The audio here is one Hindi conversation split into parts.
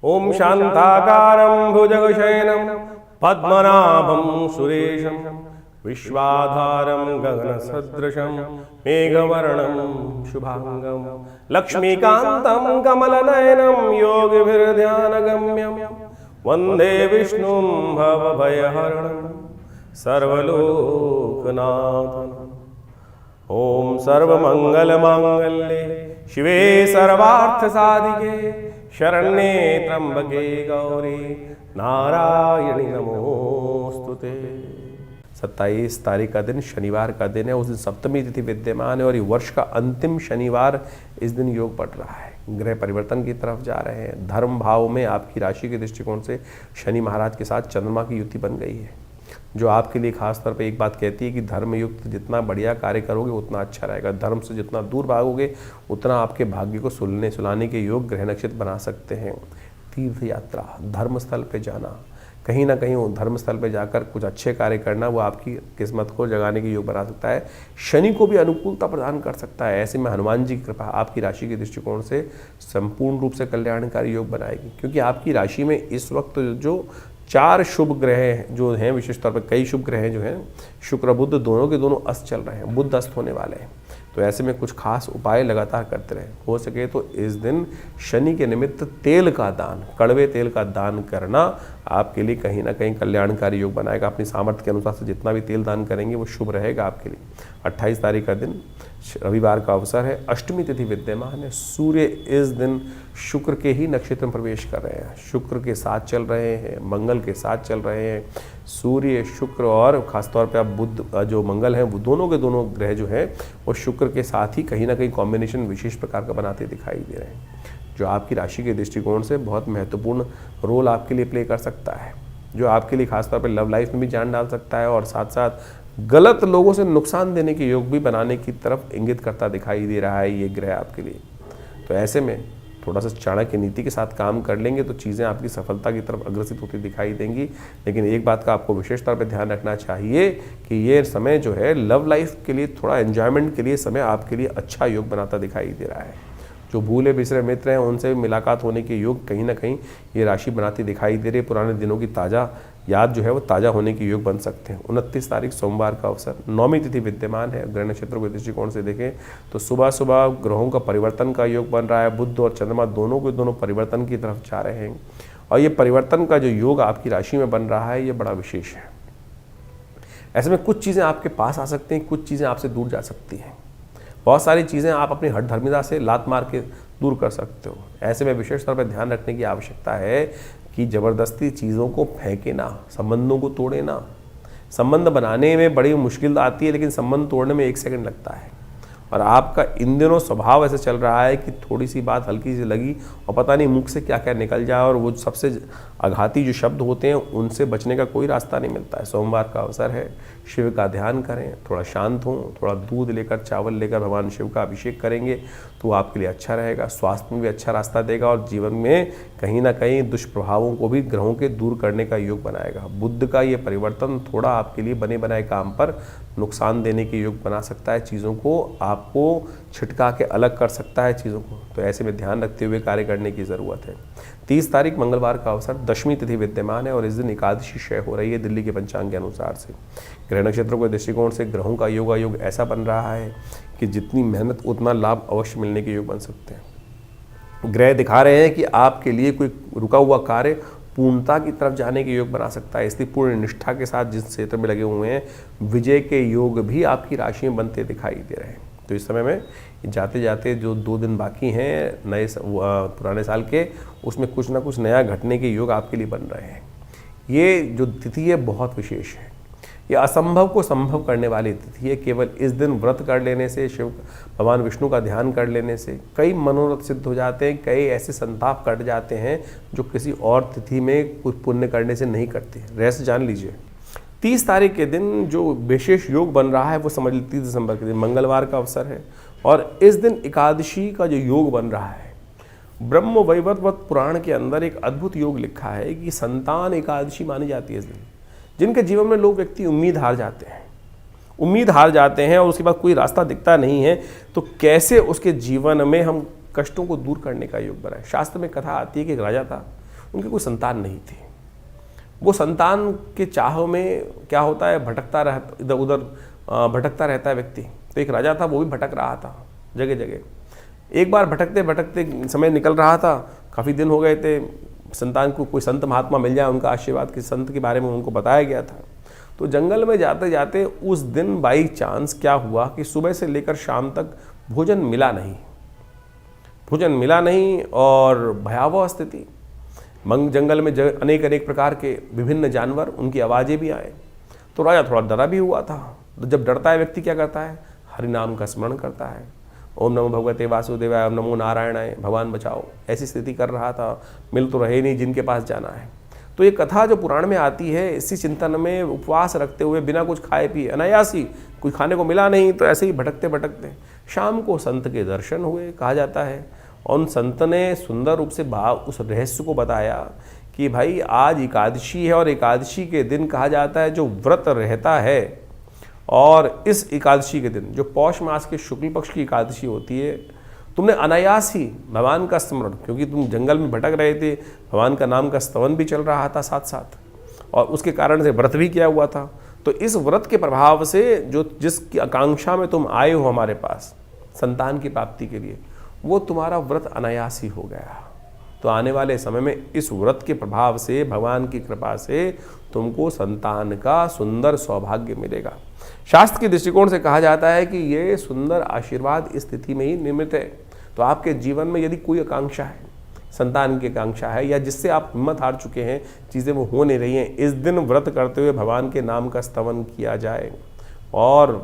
ओम शांताकारं भुजगशयनं पद्मनाभं सुरेशं विश्वाधारं गगनसदृशं मेघवर्णं शुभांगं लक्ष्मीकान्तं कमलनयनं योगिभिर्ध्यानगम्यं वन्दे विष्णुं भवभयहरणं सर्वलोकनाथम्। ओम सर्वमंगलमांगल्ये शिवे सर्वार्थसाधिके शरण्ये त्र्यंबके गौरी नारायणी नमोस्तुते। 27 तारीख का दिन शनिवार का दिन है। उस दिन सप्तमी तिथि विद्यमान है और ये वर्ष का अंतिम शनिवार इस दिन योग पड़ रहा है। ग्रह परिवर्तन की तरफ जा रहे हैं। धर्म भाव में आपकी राशि के दृष्टिकोण से शनि महाराज के साथ चंद्रमा की युति बन गई है, जो आपके लिए खास तौर पे एक बात कहती है कि धर्मयुक्त जितना बढ़िया कार्य करोगे उतना अच्छा रहेगा। धर्म से जितना दूर भागोगे उतना आपके भाग्य को सुलाने के योग ग्रह नक्षत्र बना सकते हैं। तीर्थ यात्रा, धर्म स्थल पे जाना, कहीं ना कहीं धर्म स्थल पे जाकर कुछ अच्छे कार्य करना, वो आपकी किस्मत को जगाने के योग बना सकता है। शनि को भी अनुकूलता प्रदान कर सकता है। ऐसे में हनुमान जी की कृपा आपकी राशि के दृष्टिकोण से संपूर्ण रूप से कल्याणकारी योग बनाएगी, क्योंकि आपकी राशि में इस वक्त जो 4 शुभ ग्रह जो हैं, विशेष तौर पर कई शुभ ग्रह जो हैं, शुक्र बुध दोनों के दोनों अस्त चल रहे हैं, बुध अस्त होने वाले हैं। तो ऐसे में कुछ खास उपाय लगातार करते रहें। हो सके तो इस दिन शनि के निमित्त तेल का दान, कड़वे तेल का दान करना आपके लिए कहीं ना कहीं कल्याणकारी योग बनाएगा। अपनी सामर्थ्य के अनुसार से जितना भी तेल दान करेंगे वो शुभ रहेगा आपके लिए। 28 तारीख का दिन रविवार का अवसर है। अष्टमी तिथि विद्यमान है। सूर्य इस दिन शुक्र के ही नक्षत्र में प्रवेश कर रहे हैं, शुक्र के साथ चल रहे हैं, मंगल के साथ चल रहे हैं। सूर्य, शुक्र और खासतौर पे आप बुध जो मंगल हैं, वो दोनों के दोनों ग्रह जो हैं वो शुक्र के साथ ही कहीं ना कहीं कॉम्बिनेशन विशेष प्रकार का बनाते दिखाई दे रहे हैं, जो आपकी राशि के दृष्टिकोण से बहुत महत्वपूर्ण रोल आपके लिए प्ले कर सकता है, जो आपके लिए खासतौर पर लव लाइफ में भी जान डाल सकता है और साथ साथ गलत लोगों से नुकसान देने के योग भी बनाने की तरफ इंगित करता दिखाई दे रहा है ये ग्रह आपके लिए। तो ऐसे में थोड़ा सा चाणक्य नीति के साथ काम कर लेंगे तो चीज़ें आपकी सफलता की तरफ अग्रसित होती दिखाई देंगी। लेकिन एक बात का आपको विशेष तौर पर ध्यान रखना चाहिए कि ये समय जो है लव लाइफ के लिए, थोड़ा एंजॉयमेंट के लिए समय आपके लिए अच्छा योग बनाता दिखाई दे रहा है। जो भूले बिसरे मित्र हैं उनसे मुलाकात होने के योग कहीं ना कहीं ये राशि बनाती दिखाई दे रही है। पुराने दिनों की ताज़ा याद जो है वो ताज़ा होने के योग बन सकते हैं। 29 तारीख सोमवार का अवसर, नौमी तिथि विद्यमान है। ग्रह नक्षत्रों के दृष्टिकोण से देखें तो सुबह सुबह ग्रहों का परिवर्तन का योग बन रहा है। बुध और चंद्रमा दोनों के दोनों परिवर्तन की तरफ जा रहे हैं और ये परिवर्तन का जो योग आपकी राशि में बन रहा है ये बड़ा विशेष है। ऐसे में कुछ चीज़ें आपके पास आ सकती हैं, कुछ चीज़ें आपसे दूर जा सकती हैं। बहुत सारी चीज़ें आप अपनी हठधर्मिता से लात मार के दूर कर सकते हो। ऐसे में विशेष तौर पर ध्यान रखने की आवश्यकता है कि ज़बरदस्ती चीज़ों को फेंके ना, संबंधों को तोड़े ना। संबंध बनाने में बड़ी मुश्किल आती है लेकिन संबंध तोड़ने में 1 सेकंड लगता है। और आपका इन दिनों स्वभाव ऐसे चल रहा है कि थोड़ी सी बात हल्की सी लगी और पता नहीं मुख से क्या क्या निकल जाए और वो सबसे आघाती जो शब्द होते हैं उनसे बचने का कोई रास्ता नहीं मिलता है। सोमवार का अवसर है, शिव का ध्यान करें, थोड़ा शांत हों, थोड़ा दूध लेकर, चावल लेकर भगवान शिव का अभिषेक करेंगे तो आपके लिए अच्छा रहेगा। स्वास्थ्य में भी अच्छा रास्ता देगा और जीवन में कहीं ना कहीं दुष्प्रभावों को भी ग्रहों के दूर करने का योग बनाएगा। बुध का ये परिवर्तन थोड़ा आपके लिए बने बनाए काम पर नुकसान देने के योग बना सकता है। चीज़ों को आपको छिटका के अलग कर सकता है चीज़ों को, तो ऐसे में ध्यान रखते हुए कार्य करने की ज़रूरत है। 30 तारीख मंगलवार का अवसर, दशमी तिथि विद्यमान है और इस दिन एकादशी क्षय हो रही है दिल्ली के पंचांग के अनुसार से। ग्रह नक्षत्रों के दृष्टिकोण से ग्रहों का योग ऐसा बन रहा है कि जितनी मेहनत उतना लाभ अवश्य मिलने के योग बन सकते हैं। ग्रह दिखा रहे हैं कि आपके लिए कोई रुका हुआ कार्य पूर्णता की तरफ जाने के योग बना सकता है। इसलिए पूर्ण निष्ठा के साथ जिस क्षेत्र में लगे हुए हैं विजय के योग भी आपकी राशि में बनते दिखाई दे रहे हैं। तो इस समय में जाते जाते जो 2 दिन बाकी हैं नए पुराने साल के, उसमें कुछ ना कुछ नया घटने के योग आपके लिए बन रहे हैं। ये जो तिथि है बहुत विशेष है। ये असंभव को संभव करने वाली तिथि है। केवल इस दिन व्रत कर लेने से, शिव भगवान विष्णु का ध्यान कर लेने से कई मनोरथ सिद्ध हो जाते हैं, कई ऐसे संताप कट जाते हैं जो किसी और तिथि में कुछ पुण्य करने से नहीं करते। रहस्य जान लीजिए। 30 तारीख के दिन जो विशेष योग बन रहा है वो समझ लीजिए 30 दिसंबर के दिन मंगलवार का अवसर है और इस दिन एकादशी का जो योग बन रहा है, ब्रह्म वैवर्त पुराण के अंदर एक अद्भुत योग लिखा है कि संतान एकादशी मानी जाती है इस दिन। जिनके जीवन में लोग व्यक्ति उम्मीद हार जाते हैं और उसके बाद कोई रास्ता दिखता नहीं है, तो कैसे उसके जीवन में हम कष्टों को दूर करने का योग बनाए। शास्त्र में कथा आती है कि एक राजा था, उनकी कोई संतान नहीं थी। वो संतान के चाह में क्या होता है, भटकता रहता, इधर उधर भटकता रहता है व्यक्ति। तो एक राजा था, वो भी भटक रहा था जगह जगह। एक बार भटकते भटकते समय निकल रहा था, काफ़ी दिन हो गए थे, संतान को कोई संत महात्मा मिल जाए, उनका आशीर्वाद किसी संत के बारे में उनको बताया गया था। तो जंगल में जाते जाते उस दिन बाई चांस क्या हुआ कि सुबह से लेकर शाम तक भोजन मिला नहीं और भयावह स्थिति। जंगल में अनेक अनेक प्रकार के विभिन्न जानवर, उनकी आवाज़ें भी आए। तो राजा थोड़ा डरा भी हुआ था। तो जब डरता है व्यक्ति क्या करता है, हरि नाम का स्मरण करता है, ओम नमो भगवते वासुदेवाय, ओम नमो नारायणाय, भगवान बचाओ, ऐसी स्थिति कर रहा था। मिल तो रहे नहीं जिनके पास जाना है। तो ये कथा जो पुराण में आती है, इसी चिंतन में उपवास रखते हुए बिना कुछ खाए पिए, अनायासी, कोई खाने को मिला नहीं तो ऐसे ही भटकते भटकते शाम को संत के दर्शन हुए, कहा जाता है। और उन संत ने सुंदर रूप से उस रहस्य को बताया कि भाई आज एकादशी है और एकादशी के दिन कहा जाता है जो व्रत रहता है, और इस एकादशी के दिन जो पौष मास के शुक्ल पक्ष की एकादशी होती है, तुमने अनायास ही भगवान का स्मरण, क्योंकि तुम जंगल में भटक रहे थे, भगवान का नाम का स्तवन भी चल रहा था साथ साथ, और उसके कारण से व्रत भी किया हुआ था। तो इस व्रत के प्रभाव से जो जिसकी आकांक्षा में तुम आए हो हमारे पास संतान की प्राप्ति के लिए, वो तुम्हारा व्रत अनायास ही हो गया। तो आने वाले समय में इस व्रत के प्रभाव से, भगवान की कृपा से तुमको संतान का सुंदर सौभाग्य मिलेगा। शास्त्र के दृष्टिकोण से कहा जाता है कि ये सुंदर आशीर्वाद इस तिथि में ही निर्मित है। तो आपके जीवन में यदि कोई आकांक्षा है, संतान की आकांक्षा है, या जिससे आप हिम्मत हार चुके हैं, चीज़ें वो हो नहीं रही हैं, इस दिन व्रत करते हुए भगवान के नाम का स्तवन किया जाए और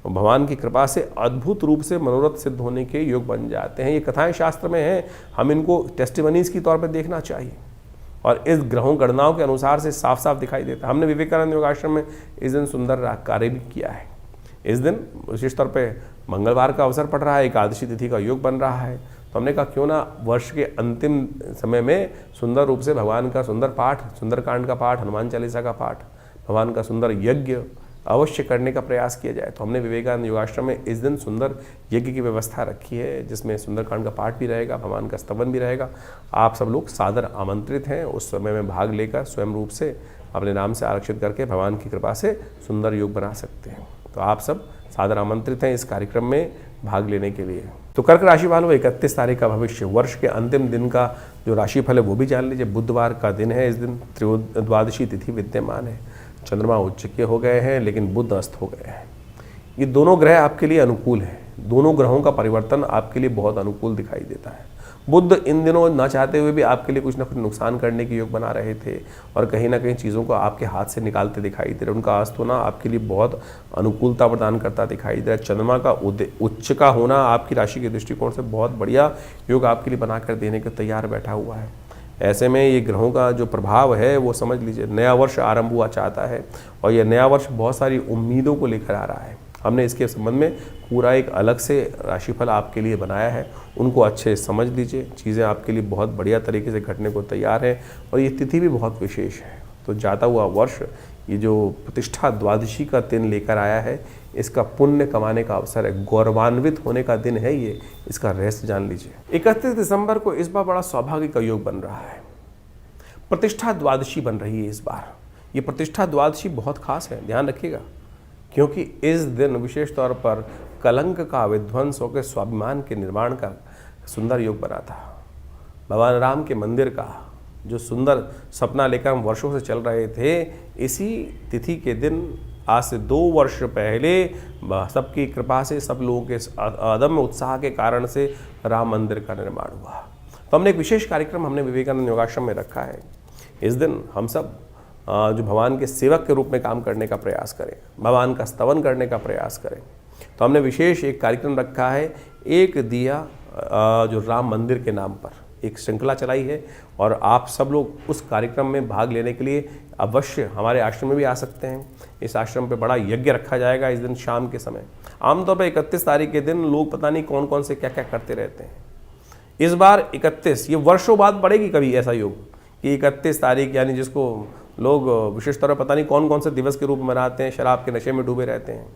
भगवान की कृपा से अद्भुत रूप से मनोरथ सिद्ध होने के योग बन जाते हैं। ये कथाएं शास्त्र में हैं, हम इनको टेस्टिमनीज की तौर पर देखना चाहिए। और इस ग्रहों गणनाओं के अनुसार से साफ साफ दिखाई देता है। हमने विवेकानंद योगाश्रम में इस दिन सुंदर कार्य भी किया है। इस दिन विशेष तौर पे मंगलवार का अवसर पड़ रहा है, एकादशी तिथि का योग बन रहा है, तो हमने कहा क्यों ना वर्ष के अंतिम समय में सुंदर रूप से भगवान का सुंदर पाठ, सुंदरकांड का पाठ, हनुमान चालीसा का पाठ, भगवान का सुंदर यज्ञ अवश्य करने का प्रयास किया जाए। तो हमने विवेकानंद योगाश्रम में इस दिन सुंदर यज्ञ की व्यवस्था रखी है, जिसमें सुंदरकांड का पाठ भी रहेगा, भगवान का स्तवन भी रहेगा। आप सब लोग सादर आमंत्रित हैं उस समय में भाग लेकर स्वयं रूप से अपने नाम से आरक्षित करके भगवान की कृपा से सुंदर योग बना सकते हैं। तो आप सब सादर आमंत्रित हैं इस कार्यक्रम में भाग लेने के लिए। तो कर्क राशि वालों, 31 तारीख का भविष्य, वर्ष के अंतिम दिन का जो राशिफल है वो भी जान लीजिए। बुधवार का दिन है, इस दिन द्वादशी तिथि विद्यमान है। चंद्रमा उच्च के हो गए हैं, लेकिन बुध अस्त हो गए हैं। ये दोनों ग्रह आपके लिए अनुकूल हैं। दोनों ग्रहों का परिवर्तन आपके लिए बहुत अनुकूल दिखाई देता है। बुध इन दिनों ना चाहते हुए भी आपके लिए कुछ ना कुछ नुकसान करने के योग बना रहे थे और कहीं ना कहीं चीज़ों को आपके हाथ से निकालते दिखाई दे रहे। उनका अस्त होना आपके लिए बहुत अनुकूलता प्रदान करता दिखाई दे रहा है। चंद्रमा का उच्च का होना आपकी राशि के दृष्टिकोण से बहुत बढ़िया योग आपके लिए बनाकर देने के तैयार बैठा हुआ है। ऐसे में ये ग्रहों का जो प्रभाव है वो समझ लीजिए, नया वर्ष आरंभ हुआ चाहता है और ये नया वर्ष बहुत सारी उम्मीदों को लेकर आ रहा है। हमने इसके संबंध में पूरा एक अलग से राशिफल आपके लिए बनाया है, उनको अच्छे समझ लीजिए। चीज़ें आपके लिए बहुत बढ़िया तरीके से घटने को तैयार है और ये तिथि भी बहुत विशेष है। तो जाता हुआ वर्ष ये जो प्रतिष्ठा द्वादशी का दिन लेकर आया है, इसका पुण्य कमाने का अवसर है, गौरवान्वित होने का दिन है ये, इसका रहस्य जान लीजिए। 31 दिसंबर को इस बार बड़ा सौभाग्य का योग बन रहा है, प्रतिष्ठा द्वादशी बन रही है इस बार। ये प्रतिष्ठा द्वादशी बहुत खास है, ध्यान रखिएगा, क्योंकि इस दिन विशेष तौर पर कलंक का विध्वंस होकर स्वाभिमान के निर्माण का सुंदर योग बना था। भगवान राम के मंदिर का जो सुंदर सपना लेकर हम वर्षों से चल रहे थे, इसी तिथि के दिन आज से 2 वर्ष पहले सबकी कृपा से, सब लोगों के अदम्य उत्साह के कारण से राम मंदिर का निर्माण हुआ। तो हमने एक विशेष कार्यक्रम हमने विवेकानंद योगाश्रम में रखा है। इस दिन हम सब जो भगवान के सेवक के रूप में काम करने का प्रयास करें, भगवान का स्तवन करने का प्रयास करें। तो हमने विशेष एक कार्यक्रम रखा है, एक दिया जो राम मंदिर के नाम पर एक श्रृंखला चलाई है और आप सब लोग उस कार्यक्रम में भाग लेने के लिए अवश्य हमारे आश्रम में भी आ सकते हैं। इस आश्रम पे बड़ा यज्ञ रखा जाएगा इस दिन शाम के समय। आमतौर पर 31 तारीख के दिन लोग पता नहीं कौन कौन से क्या क्या करते रहते हैं। इस बार 31, ये वर्षों बाद पड़ेगी कभी ऐसा योग कि 31 तारीख, यानी जिसको लोग विशेष तौर पर पता नहीं कौन कौन से दिवस के रूप में मनाते हैं, शराब के नशे में डूबे रहते हैं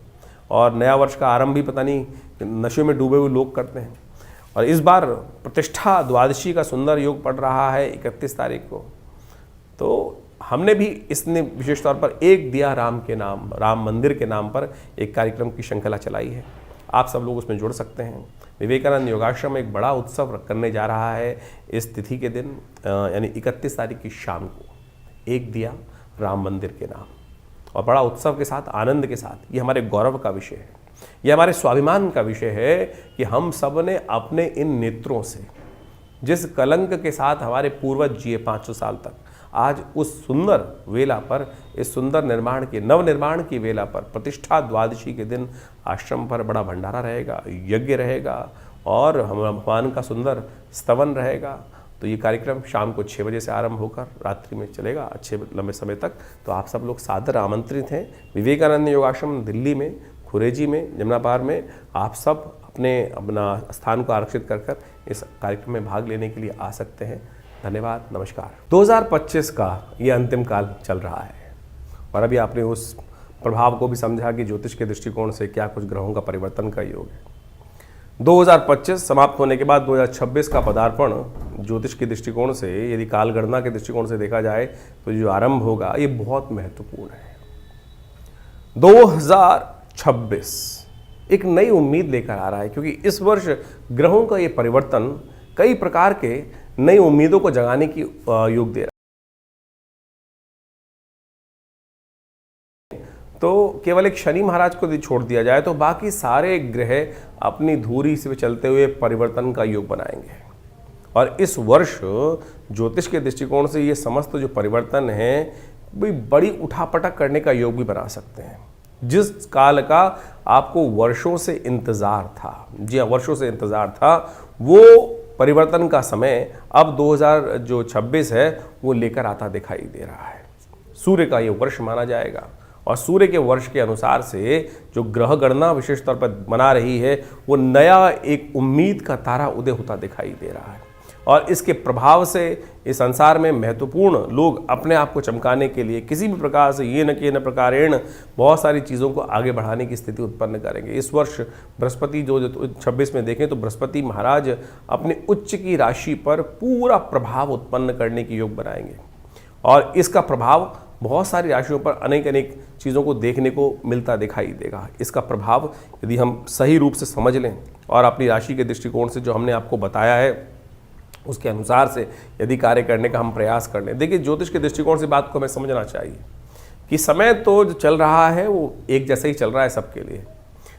और नया वर्ष का आरंभ भी पता नहीं नशे में डूबे हुए लोग करते हैं। और इस बार प्रतिष्ठा द्वादशी का सुंदर योग पड़ रहा है 31 तारीख को। तो हमने भी इसने विशेष तौर पर एक दिया राम के नाम, राम मंदिर के नाम पर एक कार्यक्रम की श्रृंखला चलाई है। आप सब लोग उसमें जुड़ सकते हैं। विवेकानंद योगाश्रम एक बड़ा उत्सव करने जा रहा है इस तिथि के दिन, यानी 31 तारीख की शाम को, एक दिया राम मंदिर के नाम, और बड़ा उत्सव के साथ, आनंद के साथ। ये हमारे गौरव का विषय है, ये हमारे स्वाभिमान का विषय है कि हम सब ने अपने इन नेत्रों से जिस कलंक के साथ हमारे पूर्वज जिए 500 साल तक, आज उस सुंदर वेला पर, इस सुंदर निर्माण के, नव निर्माण की वेला पर, प्रतिष्ठा द्वादशी के दिन आश्रम पर बड़ा भंडारा रहेगा, यज्ञ रहेगा और भगवान का सुंदर स्तवन रहेगा। तो ये कार्यक्रम शाम को 6 बजे से आरंभ होकर रात्रि में चलेगा, अच्छे लंबे समय तक। तो आप सब लोग सादर आमंत्रित हैं। विवेकानंद योगाश्रम दिल्ली में, खुरेजी में, जमुना पार में आप सब अपना स्थान को आरक्षित कर इस कार्यक्रम में भाग लेने के लिए आ सकते हैं। धन्यवाद, नमस्कार। 2025 का ये अंतिम काल चल रहा है और अभी आपने उस प्रभाव को भी समझा कि ज्योतिष के दृष्टिकोण से क्या कुछ ग्रहों का परिवर्तन का योग है। 2025 समाप्त होने के बाद 2026 का पदार्पण ज्योतिष के दृष्टिकोण से, यदि कालगणना के दृष्टिकोण से देखा जाए तो जो आरंभ होगा ये बहुत महत्वपूर्ण है। 2026 एक नई उम्मीद लेकर आ रहा है, क्योंकि इस वर्ष ग्रहों का ये परिवर्तन कई प्रकार के नई उम्मीदों को जगाने की योग दे रहा है। तो केवल एक शनि महाराज को यदि छोड़ दिया जाए तो बाकी सारे ग्रह अपनी धुरी से चलते हुए परिवर्तन का योग बनाएंगे। और इस वर्ष ज्योतिष के दृष्टिकोण से ये समस्त जो परिवर्तन है भी बड़ी उठापटक करने का योग भी बना सकते हैं। जिस काल का आपको वर्षों से इंतजार था, जी हाँ, वर्षों से इंतजार था, वो परिवर्तन का समय अब 2026 है वो लेकर आता दिखाई दे रहा है। सूर्य का ये वर्ष माना जाएगा और सूर्य के वर्ष के अनुसार से जो ग्रह गणना विशेष तौर पर बना रही है वो नया एक उम्मीद का तारा उदय होता दिखाई दे रहा है। और इसके प्रभाव से इस संसार में महत्वपूर्ण लोग अपने आप को चमकाने के लिए किसी भी प्रकार से ये न कि न प्रकारेण बहुत सारी चीज़ों को आगे बढ़ाने की स्थिति उत्पन्न करेंगे। इस वर्ष बृहस्पति जो 26 में देखें तो बृहस्पति महाराज अपने उच्च की राशि पर पूरा प्रभाव उत्पन्न करने की योग बनाएंगे और इसका प्रभाव बहुत सारी राशियों पर अनेक अनेक चीज़ों को देखने को मिलता दिखाई देगा। इसका प्रभाव यदि हम सही रूप से समझ लें और अपनी राशि के दृष्टिकोण से जो हमने आपको बताया है उसके अनुसार से यदि कार्य करने का हम प्रयास कर लें। देखिए, ज्योतिष के दृष्टिकोण से बात को हमें समझना चाहिए कि समय तो जो चल रहा है वो एक जैसे ही चल रहा है सबके लिए,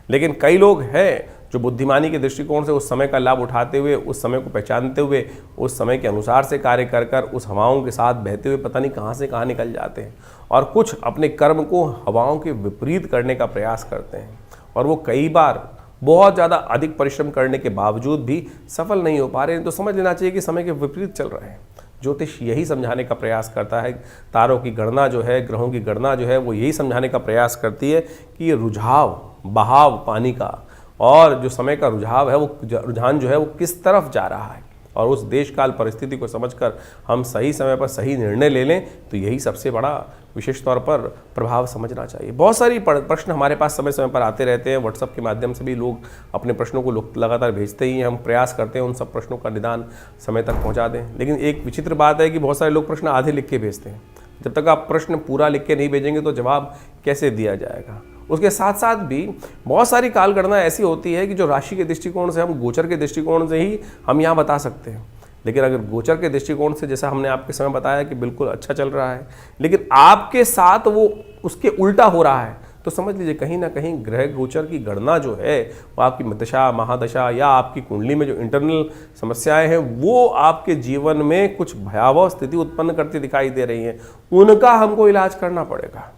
लेकिन कई लोग हैं जो बुद्धिमानी के दृष्टिकोण से उस समय का लाभ उठाते हुए, उस समय को पहचानते हुए, उस समय के अनुसार से कार्य कर कर उस हवाओं के साथ बहते हुए पता नहीं कहाँ से कहाँ निकल जाते हैं और कुछ अपने कर्म को हवाओं के विपरीत करने का प्रयास करते हैं और वो कई बार बहुत ज़्यादा अधिक परिश्रम करने के बावजूद भी सफल नहीं हो पा रहे हैं। तो समझ लेना चाहिए कि समय के विपरीत चल रहे हैं। ज्योतिष यही समझाने का प्रयास करता है, तारों की गणना जो है, ग्रहों की गणना जो है वो यही समझाने का प्रयास करती है कि ये रुझाव, बहाव पानी का और जो समय का रुझाव है वो रुझान जो है वो किस तरफ जा रहा है और उस देश काल परिस्थिति को समझकर हम सही समय पर सही निर्णय ले लें तो यही सबसे बड़ा विशेष तौर पर प्रभाव समझना चाहिए। बहुत सारी प्रश्न हमारे पास समय समय पर आते रहते हैं। व्हाट्सएप के माध्यम से भी लोग अपने प्रश्नों को लगातार भेजते ही हैं। हम प्रयास करते हैं उन सब प्रश्नों का निदान समय तक पहुंचा दें। लेकिन एक विचित्र बात है कि बहुत सारे लोग प्रश्न आधे लिख के भेजते हैं। जब तक आप प्रश्न पूरा लिख के नहीं भेजेंगे तो जवाब कैसे दिया जाएगा। उसके साथ साथ भी बहुत सारी कालगणना ऐसी होती है कि जो राशि के दृष्टिकोण से, हम गोचर के दृष्टिकोण से ही हम यहाँ बता सकते हैं। लेकिन अगर गोचर के दृष्टिकोण से, जैसा हमने आपके समय बताया कि बिल्कुल अच्छा चल रहा है, लेकिन आपके साथ वो उसके उल्टा हो रहा है, तो समझ लीजिए कहीं ना कहीं ग्रह गोचर की गणना जो है वो आपकी दशा, महादशा या आपकी कुंडली में जो इंटरनल समस्याएं हैं वो आपके जीवन में कुछ भयावह स्थिति उत्पन्न करती दिखाई दे रही हैं। उनका हमको इलाज करना पड़ेगा।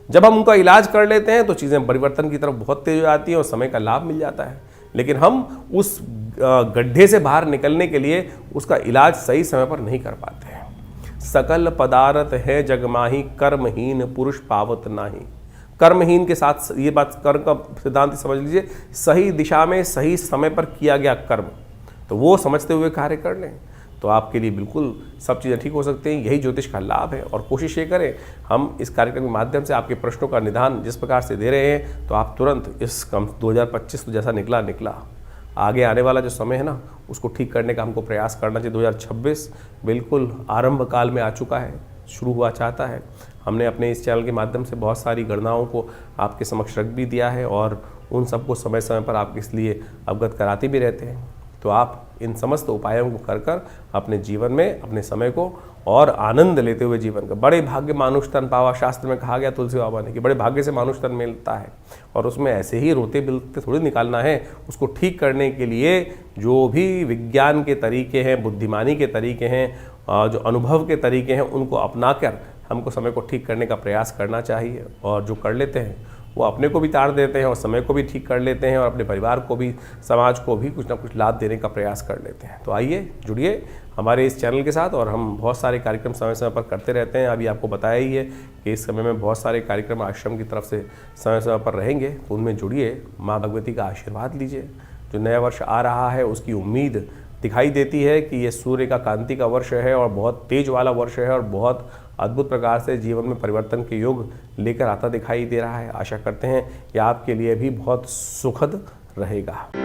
जब हम उनका इलाज कर लेते हैं तो चीज़ें परिवर्तन की तरफ बहुत तेज हो जाती हैं और समय का लाभ मिल जाता है। लेकिन हम उस गड्ढे से बाहर निकलने के लिए उसका इलाज सही समय पर नहीं कर पाते हैं। सकल पदार्थ है जगमाही, कर्महीन पुरुष पावत नाही। कर्महीन के साथ ये बात, कर्म का सिद्धांत समझ लीजिए, सही दिशा में सही समय पर किया गया कर्म, तो वो समझते हुए कार्य कर लें तो आपके लिए बिल्कुल सब चीज़ें ठीक हो सकती हैं। यही ज्योतिष का लाभ है और कोशिश ये करें हम इस कार्यक्रम के माध्यम से आपके प्रश्नों का निदान जिस प्रकार से दे रहे हैं तो आप तुरंत इस 2025 तो जैसा निकला आगे आने वाला जो समय है ना उसको ठीक करने का हमको प्रयास करना चाहिए। 2026 बिल्कुल आरंभ काल में आ चुका है। शुरू हुआ चाहता है। हमने अपने इस चैनल के माध्यम से बहुत सारी गणनाओं को आपके समक्ष रख भी दिया है और उन सबको समय समय पर आपके इसलिए अवगत कराते भी रहते हैं। तो आप इन समस्त उपायों को कर कर अपने जीवन में अपने समय को और आनंद लेते हुए जीवन का, बड़े भाग्य मानुष तन पावा, शास्त्र में कहा गया तुलसी बाबा ने कि बड़े भाग्य से मानुष तन मिलता है और उसमें ऐसे ही रोते बिलते थोड़ी निकालना है। उसको ठीक करने के लिए जो भी विज्ञान के तरीके हैं, बुद्धिमानी के तरीके हैं, जो अनुभव के तरीके हैं, उनको अपना कर हमको समय को ठीक करने का प्रयास करना चाहिए। और जो कर लेते हैं वो अपने को भी तार देते हैं और समय को भी ठीक कर लेते हैं और अपने परिवार को भी, समाज को भी कुछ ना कुछ लाभ देने का प्रयास कर लेते हैं। तो आइए जुड़िए हमारे इस चैनल के साथ और हम बहुत सारे कार्यक्रम समय समय पर करते रहते हैं। अभी आपको बताया ही है कि इस समय में बहुत सारे कार्यक्रम आश्रम की तरफ से समय समय पर रहेंगे, तो उनमें जुड़िए, माँ भगवती का आशीर्वाद लीजिए। जो नया वर्ष आ रहा है उसकी उम्मीद दिखाई देती है कि ये सूर्य का कांति का वर्ष है और बहुत तेज वाला वर्ष है और बहुत अद्भुत प्रकार से जीवन में परिवर्तन के योग लेकर आता दिखाई दे रहा है। आशा करते हैं कि आपके लिए भी बहुत सुखद रहेगा।